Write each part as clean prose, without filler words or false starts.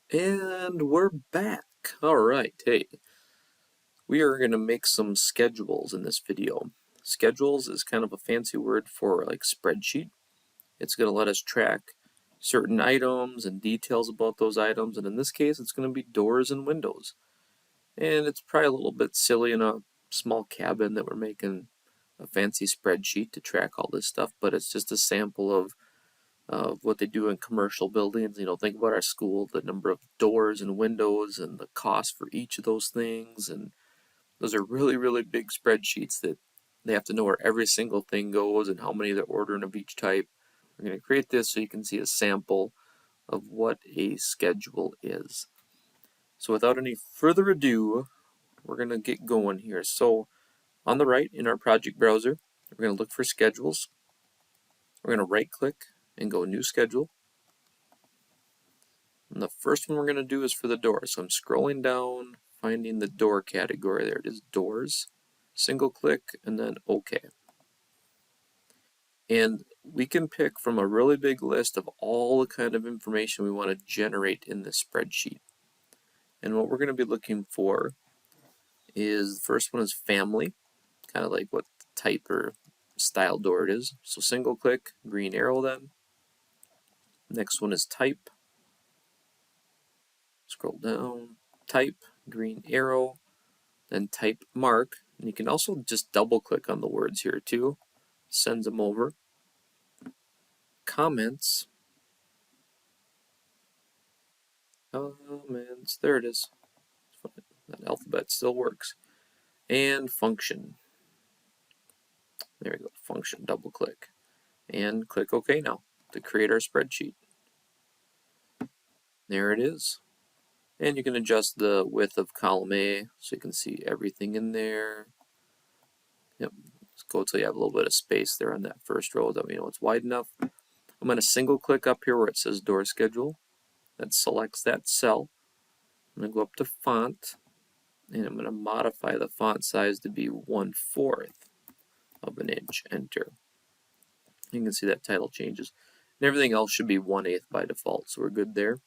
And we're back. All right, hey, we are going to make some schedules in this video. Schedules is kind of a fancy word for like spreadsheet. It's going to let us track certain items and details about those items, and in this case, it's going to be doors and windows. And it's probably a little bit silly in a small cabin that we're making a fancy spreadsheet to track all this stuff, but it's just a sample of what they do in commercial buildings. Think about our school, the number of doors and windows and the cost for each of those things. And those are really, really big spreadsheets that they have to know where every single thing goes and how many they're ordering of each type. We're going to create this so you can see a sample of what a schedule is. So without any further ado, we're going to get going here. So on the right in our project browser, we're going to look for schedules. We're going to right click and go new schedule. And the first one we're going to do is for the door. So I'm scrolling down, finding the door category. There it is, doors. Single click and then OK. And we can pick from a really big list of all the kind of information we want to generate in this spreadsheet. And what we're going to be looking for is, the first one is family, kind of like what type or style door it is. So single click, green arrow then. Next one is type. Scroll down, type, green arrow, then type mark. And you can also just double click on the words here too. Sends them over. Comments. Comments. There it is. That alphabet still works. And function. There we go. Function. Double click. And click OK now to create our spreadsheet. There it is. And you can adjust the width of column A so you can see everything in there. Yep. Let's go till you have a little bit of space there on that first row that we know it's wide enough. I'm going to single click up here where it says door schedule. That selects that cell. I'm going to go up to font, and I'm going to modify the font size to be 1/4 of an inch. Enter. You can see that title changes. And everything else should be 1/8 by default, so we're good there.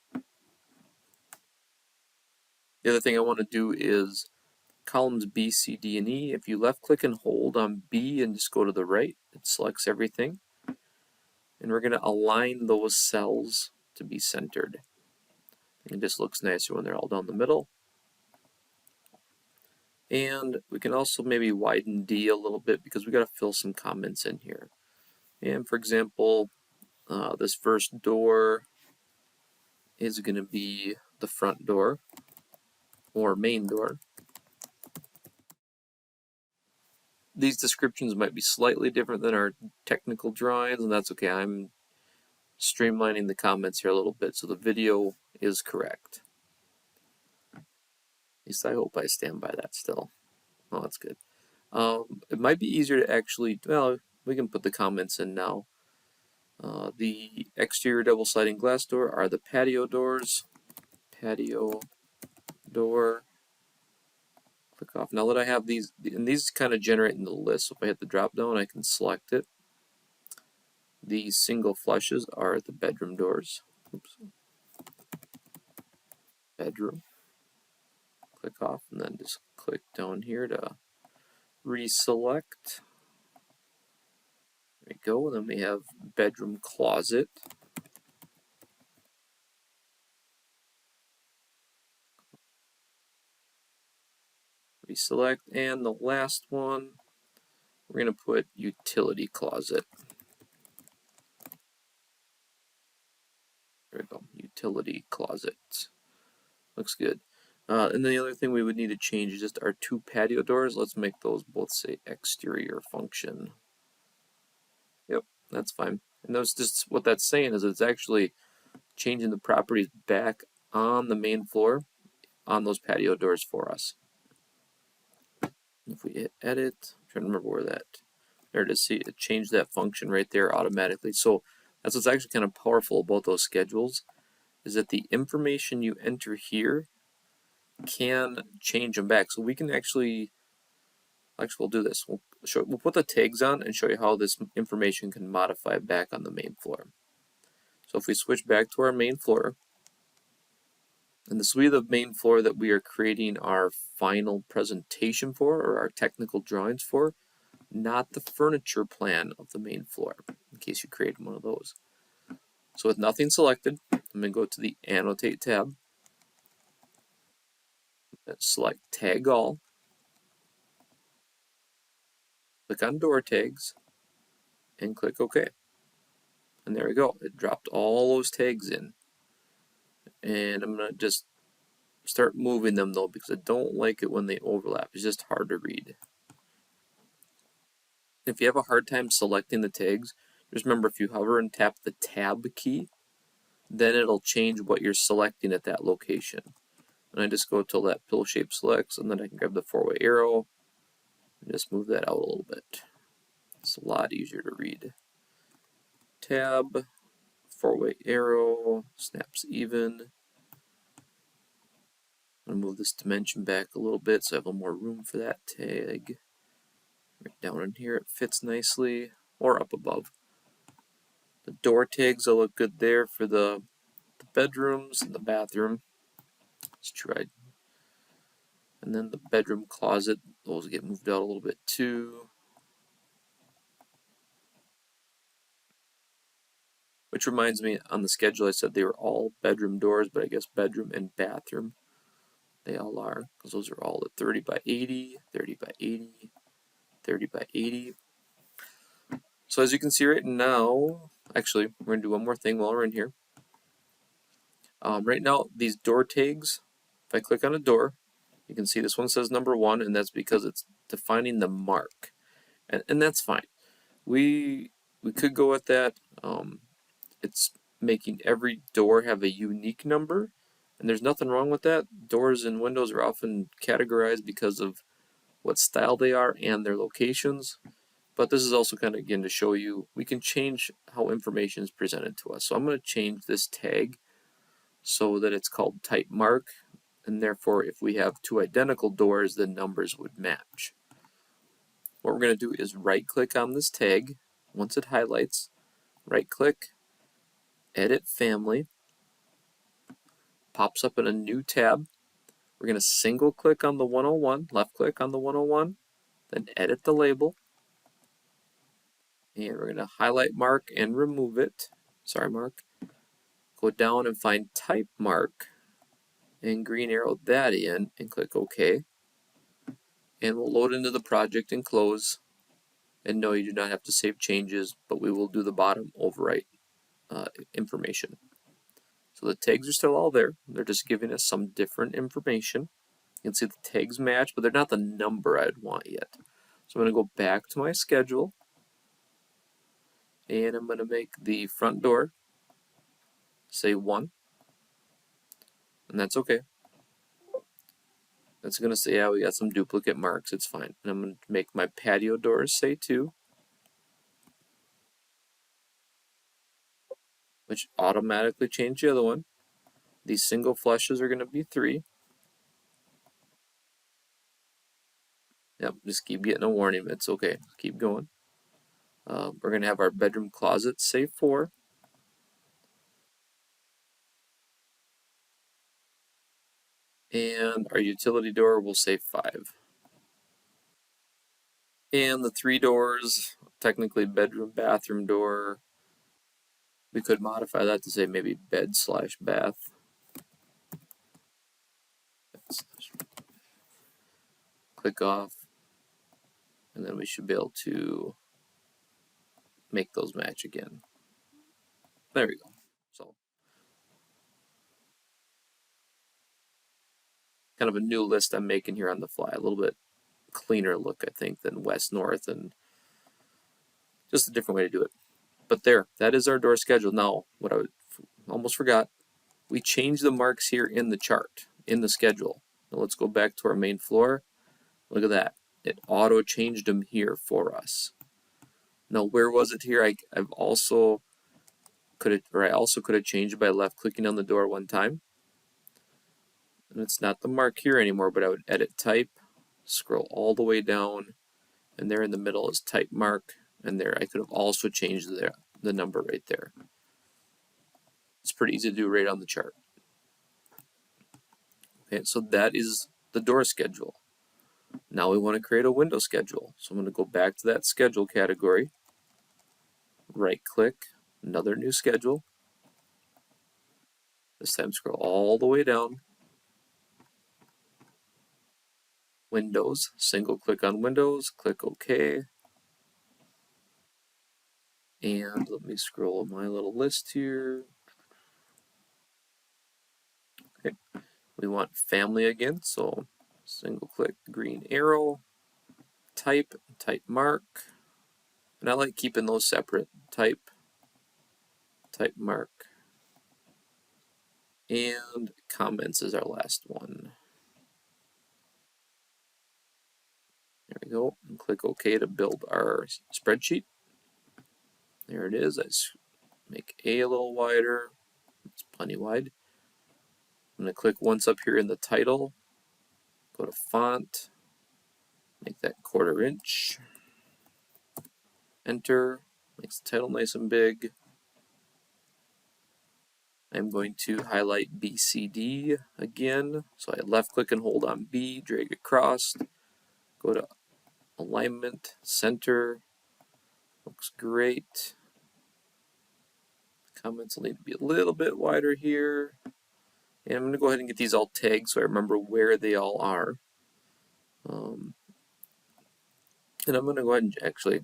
The other thing I want to do is columns B, C, D, and E. If you left click and hold on B and just go to the right, it selects everything. And we're going to align those cells to be centered. It just looks nicer when they're all down the middle. And we can also maybe widen D a little bit because we got to fill some comments in here. And for example, this first door is going to be the front door or main door. These descriptions might be slightly different than our technical drawings, and that's okay. I'm streamlining the comments here a little bit so the video is correct. At least I hope I stand by that still. Oh, that's good. It might be easier to actually, well, we can put the comments in now. The exterior double sliding glass door are the patio doors. Patio door. Click off. Now that I have these, and these kind of generate in the list. So if I hit the drop down, I can select it. These single flushes are the bedroom doors. Oops. Bedroom. Click off, and then just click down here to reselect. There we go. Then we have bedroom closet. Reselect, and the last one, we're going to put utility closet. There we go, utility closet. Looks good. And then the other thing we would need to change is just our two patio doors. Let's make those both say exterior function. Yep, that's fine. And that's just what that's saying is it's actually changing the properties back on the main floor on those patio doors for us. If we hit edit, I'm trying to remember where that, there it is, see it changed that function right there automatically. So that's what's actually kind of powerful about those schedules, is that the information you enter here can change them back. So we can actually we'll do this. We'll put the tags on and show you how this information can modify back on the main floor. So if we switch back to our main floor, And this will be the main floor that we are creating our final presentation for, or our technical drawings for, not the furniture plan of the main floor, in case you created one of those. So with nothing selected, I'm going to go to the Annotate tab, select Tag All, click on Door Tags, and click OK. And there we go. It dropped all those tags in. And I'm going to just start moving them though, because I don't like it when they overlap. It's just hard to read. If you have a hard time selecting the tags, just remember if you hover and tap the Tab key, then it'll change what you're selecting at that location. And I just go till that pill shape selects, and then I can grab the four-way arrow and just move that out a little bit. It's a lot easier to read. Tab, four-way arrow, snaps even. I'm going to move this dimension back a little bit so I have a little more room for that tag. Right down in here it fits nicely, or up above. The door tags will look good there for the bedrooms and the bathroom. Let's try. And then the bedroom closet, those get moved out a little bit too. Which reminds me, on the schedule I said they were all bedroom doors, but I guess bedroom and bathroom they all are, because those are all at 30 by 80, 30 by 80, 30 by 80. So as you can see right now, actually, we're going to do one more thing while we're in here. Right now, these door tags, if I click on a door, you can see this one says number 1, and that's because it's defining the mark. And that's fine. We could go with that. It's making every door have a unique number, and there's nothing wrong with that. Doors and windows are often categorized because of what style they are and their locations. But this is also kind of, again, to show you we can change how information is presented to us. So I'm going to change this tag so that it's called type mark, and therefore if we have two identical doors, the numbers would match. What we're going to do is right click on this tag. Once it highlights, right click, edit family, pops up in a new tab. We're going to single click on the 101, left click on the 101, then edit the label, and we're going to highlight mark and remove it. Sorry, mark. Go down and find type mark and green arrow that in and click OK. And we'll load into the project and close. And no, you do not have to save changes, but we will do the bottom overwrite information. So the tags are still all there. They're just giving us some different information. You can see the tags match, but they're not the number I'd want yet. So I'm going to go back to my schedule, and I'm going to make the front door say 1, and that's okay. It's going to say, yeah, we got some duplicate marks, it's fine. And I'm going to make my patio doors say 2, which automatically changed the other one. These single flushes are going to be 3. Yep, just keep getting a warning. It's okay. Keep going. We're going to have our bedroom closet say 4. And our utility door will say 5. And the 3 doors, technically bedroom, bathroom door, we could modify that to say maybe bed slash bath. Click off, and then we should be able to make those match again. There we go. So kind of a new list I'm making here on the fly. A little bit cleaner look, I think, than west north, and just a different way to do it. But there, that is our door schedule. Now, what I almost forgot, we changed the marks here in the chart, in the schedule. Now let's go back to our main floor. Look at that. It auto changed them here for us. Now, where was it here? I also could have changed it by left clicking on the door one time. And it's not the mark here anymore, but I would edit type, scroll all the way down, and there in the middle is type mark, and there I could have also changed the number right there. It's pretty easy to do right on the chart. Okay, so that is the door schedule. Now we want to create a window schedule. So I'm going to go back to that schedule category, right click, another new schedule. This time scroll all the way down. Windows, single click on Windows, click OK. And let me scroll my little list here. Okay, we want family again, so single click green arrow, type mark. And I like keeping those separate. Type mark. And comments is our last one. There we go. And click OK to build our spreadsheet. There it is. I make A little wider. It's plenty wide. I'm going to click once up here in the title. Go to font. Make that 1/4 inch. Enter. Makes the title nice and big. I'm going to highlight BCD again. So I left click and hold on B, drag across, go to alignment, center. Looks great. Comments will need to be a little bit wider here. And I'm going to go ahead and get these all tagged so I remember where they all are. And I'm going to go ahead and actually,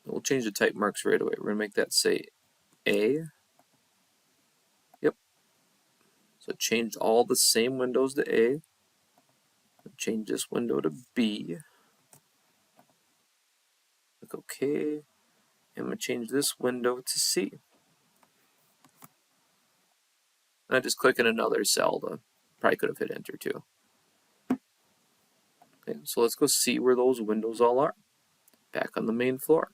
we'll change the type marks right away. We're going to make that say A. Yep. So change all the same windows to A. Change this window to B. Click OK. And I'm going to change this window to C. And I just click in another cell. Probably could have hit enter too. Okay, so let's go see where those windows all are. Back on the main floor.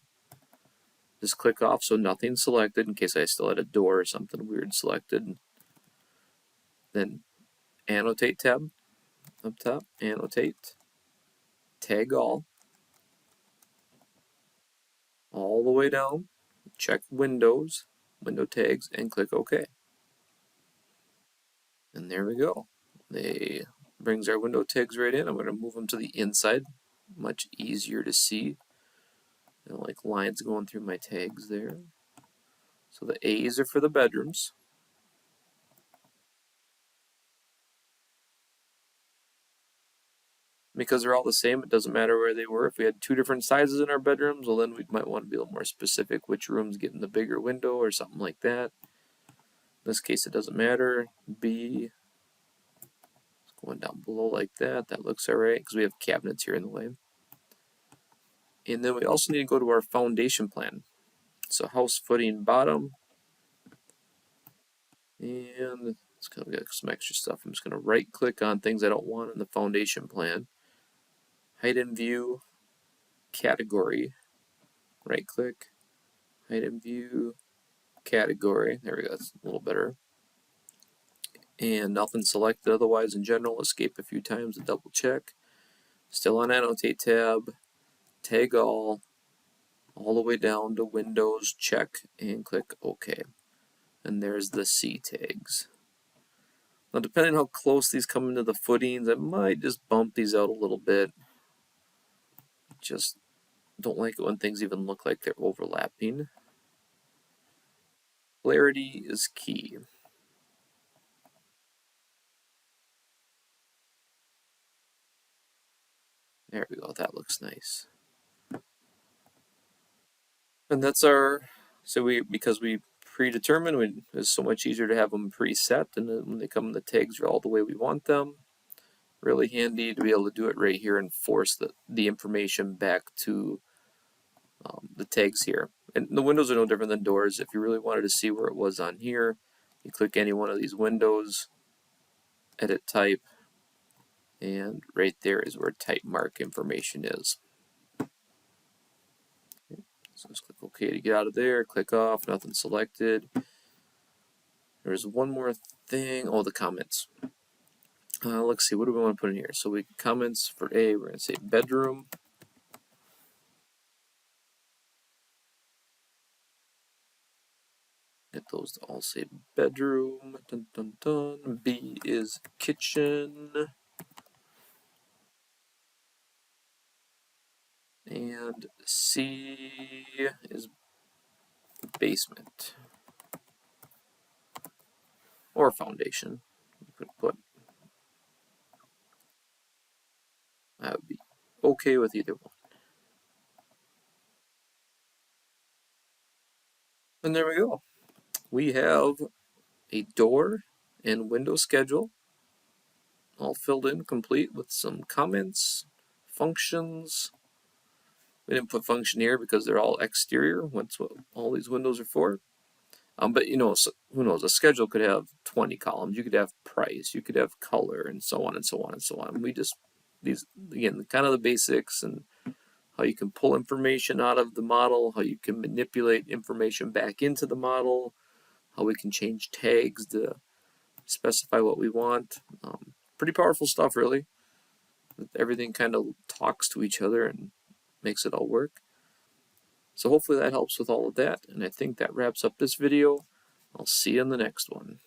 Just click off so nothing's selected in case I still had a door or something weird selected. Then annotate tab up top, annotate, tag all the way down, check windows, window tags, and click OK. And there we go. They brings our window tags right in. I'm going to move them to the inside, much easier to see. Like lines going through my tags there. So the A's are for the bedrooms. Because they're all the same, it doesn't matter where they were. If we had 2 different sizes in our bedrooms, well then we might want to be a little more specific which room's getting the bigger window or something like that. In this case it doesn't matter. B, it's going down below like that. That looks alright because we have cabinets here in the way. And then we also need to go to our foundation plan. So house footing bottom. And it's going to get some extra stuff. I'm just going to right click on things I don't want in the foundation plan. Height and view, category, right click, height and view, category. There we go, that's a little better. And nothing selected otherwise in general. Escape a few times to double check. Still on annotate tab, tag all the way down to Windows, check, and click OK. And there's the C tags. Now depending on how close these come into the footings, I might just bump these out a little bit. Just don't like it when things even look like they're overlapping. Clarity is key. There we go, that looks nice. And that's our, because we predetermined, it's so much easier to have them preset, and then when they come, the tags are all the way we want them. Really handy to be able to do it right here and force the information back to the tags here. And the windows are no different than doors. If you really wanted to see where it was on here, you click any one of these windows, edit type, and right there is where type mark information is. So just click OK to get out of there, click off, nothing selected. There's one more thing, the comments. Let's see, what do we want to put in here? So we comments for A, we're going to say bedroom. get those to all say bedroom. Dun, dun, dun. B is kitchen. And C is basement. Or foundation. You could put, I would be okay with either one. And there we go. We have a door and window schedule all filled in complete with some comments, functions. We didn't put function here because they're all exterior. That's what all these windows are for. But you know, so, who knows? A schedule could have 20 columns. You could have price. You could have color, and so on and so on and so on. We just these again kind of the basics and how you can pull information out of the model, how you can manipulate information back into the model, how we can change tags to specify what we want. Pretty powerful stuff, really. Everything kind of talks to each other and makes it all work. So hopefully that helps with all of that, and I think that wraps up this video. I'll see you in the next one.